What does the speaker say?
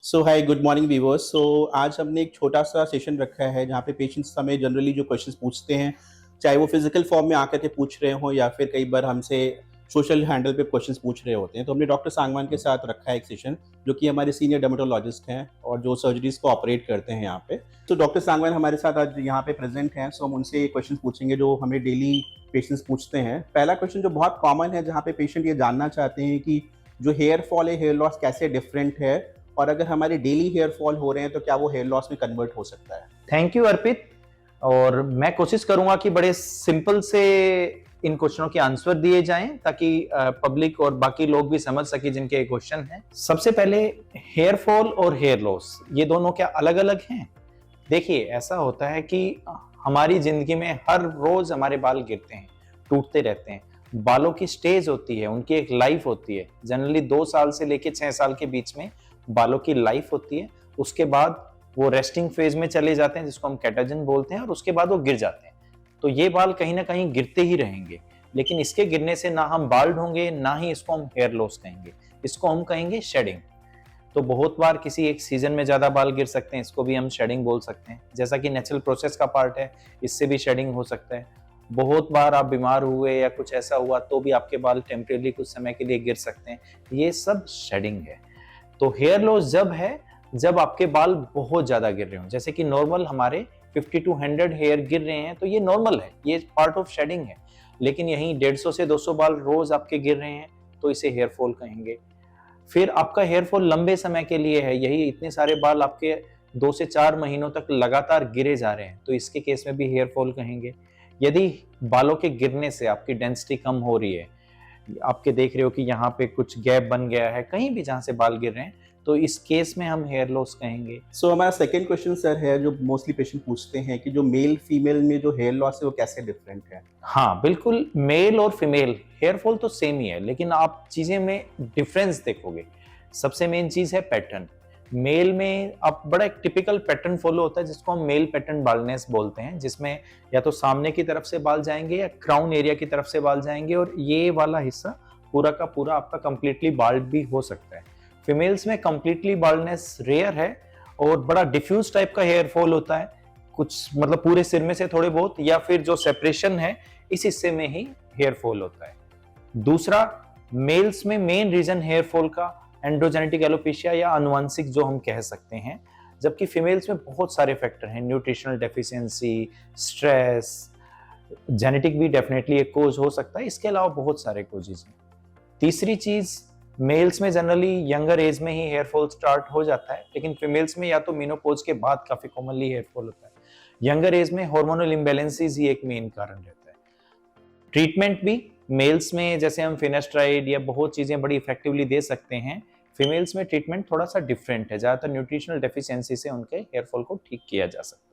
सो hi good morning viewers. सो आज हमने एक छोटा सा सेशन रखा है जहाँ पे पेशेंट्स हमें जनरली जो क्वेश्चंस पूछते हैं, चाहे वो फिजिकल फॉर्म में आकर के पूछ रहे हों या फिर कई बार हमसे सोशल हैंडल पे क्वेश्चंस पूछ रहे होते हैं। तो हमने डॉक्टर सांगवान के साथ रखा है एक सेशन, जो कि हमारे सीनियर डर्मेटोलॉजिस्ट हैं और जो सर्जरीज को ऑपरेट करते हैं यहाँ पे। तो डॉक्टर सांगवान हमारे साथ आज यहाँ पे प्रेजेंट हैं। सो हम उनसे क्वेश्चन पूछेंगे जो हमें डेली पेशेंट्स पूछते हैं। पहला क्वेश्चन जो बहुत कॉमन है, जहाँ पे पेशेंट ये जानना चाहते हैं कि जो हेयर फॉल है, हेयर लॉस कैसे डिफरेंट है, और अगर हमारे डेली हेयर फॉल हो रहे हैं तो क्या वो हेयर लॉस में कन्वर्ट हो सकता है। थैंक यू अर्पित। और मैं कोशिश करूंगा कि बड़े सिंपल से इन क्वेश्चनों के आंसर दिए जाएं ताकि पब्लिक और बाकी लोग भी समझ सके जिनके क्वेश्चन हैं। सबसे पहले हेयर फॉल और हेयर लॉस ये दोनों क्या अलग अलग हैं? देखिए, ऐसा होता है कि हमारी जिंदगी में हर रोज हमारे बाल गिरते हैं, टूटते रहते हैं। बालों की स्टेज होती है, उनकी एक लाइफ होती है। जनरली 2 साल से लेके 6 साल के बीच में बालों की लाइफ होती है। उसके बाद वो रेस्टिंग फेज में चले जाते हैं, जिसको हम कैटाजन बोलते हैं, और उसके बाद वो गिर जाते हैं। तो ये बाल कहीं ना कहीं गिरते ही रहेंगे, लेकिन इसके गिरने से ना हम बाल्ड होंगे, ना ही इसको हम हेयर लॉस कहेंगे। इसको हम कहेंगे शेडिंग। तो बहुत बार किसी एक सीजन में ज्यादा बाल गिर सकते हैं, इसको भी हम शेडिंग बोल सकते हैं। जैसा कि नेचुरल प्रोसेस का पार्ट है, इससे भी शेडिंग हो सकता है। बहुत बार आप बीमार हुए या कुछ ऐसा हुआ तो भी आपके बाल टेम्परेरी कुछ समय के लिए गिर सकते हैं। ये सब शेडिंग है। तो हेयर लॉस जब है जब आपके बाल बहुत ज्यादा गिर रहे हो, जैसे कि नॉर्मल हमारे 50 to 100 हेयर गिर रहे हैं, तो ये नॉर्मल है, ये पार्ट ऑफ शेडिंग है। लेकिन यहीं 150 से 200 बाल रोज आपके गिर रहे हैं, तो इसे हेयर फॉल कहेंगे। फिर आपका हेयर फॉल लंबे समय के लिए है, यही इतने सारे बाल आपके 2 से 4 महीनों तक लगातार गिरे जा रहे हैं, तो इसके केस में भी हेयर फॉल कहेंगे। यदि बालों के गिरने से आपकी डेंसिटी कम हो रही है, आपके देख रहे हो कि यहाँ पे कुछ गैप बन गया है कहीं भी जहां से बाल गिर रहे हैं, तो इस केस में हम हेयर लॉस कहेंगे। सो हमारा सेकंड क्वेश्चन सर है, जो मोस्टली पेशेंट पूछते हैं कि जो मेल फीमेल में जो हेयर लॉस है वो कैसे डिफरेंट है। हाँ बिल्कुल, मेल और फीमेल हेयर फॉल तो सेम ही है, लेकिन आप चीजें में डिफरेंस देखोगे। सबसे मेन चीज है पैटर्न। मेल में आप बड़ा एक टिपिकल पैटर्न फॉलो होता है, जिसको हम मेल पैटर्न बाल्डनेस बोलते हैं, जिसमें या तो सामने की तरफ से बाल जाएंगे या क्राउन एरिया की तरफ से बाल जाएंगे, और ये वाला हिस्सा पूरा का पूरा आपका कंप्लीटली बाल्ड भी हो सकता है। फीमेल्स में कंप्लीटली बाल्डनेस रेयर है और बड़ा डिफ्यूज टाइप का हेयर फॉल होता है, कुछ मतलब पूरे सिर में से थोड़े बहुत, या फिर जो सेपरेशन है इस हिस्से में ही हेयर फॉल होता है। दूसरा, मेल्स में मेन रीजन हेयर फॉल का एंड्रोजेनेटिक एलोपेशिया या आनुवंशिक जो हम कह सकते हैं, जबकि फीमेल्स में बहुत सारे फैक्टर हैं, न्यूट्रिशनल डेफिशिएंसी, स्ट्रेस, जेनेटिक भी डेफिनेटली एक कोज हो सकता है। इसके अलावा बहुत सारे कोजेस हैं। तीसरी चीज, मेल्स में जनरली यंगर एज में ही हेयर फॉल स्टार्ट हो जाता है, लेकिन फीमेल्स में या तो मेनोपॉज के बाद काफी कॉमनली हेयर फॉल होता है। यंगर एज में हार्मोनल इम्बैलेंसेस ही एक मेन कारण रहता है। ट्रीटमेंट भी मेल्स में जैसे हम फिनेस्ट्राइड या बहुत चीजें बड़ी इफेक्टिवली दे सकते हैं, फीमेल्स में ट्रीटमेंट थोड़ा सा डिफरेंट है। ज्यादातर न्यूट्रिशनल डेफिशिएंसी से उनके हेयर फॉल को ठीक किया जा सकता है।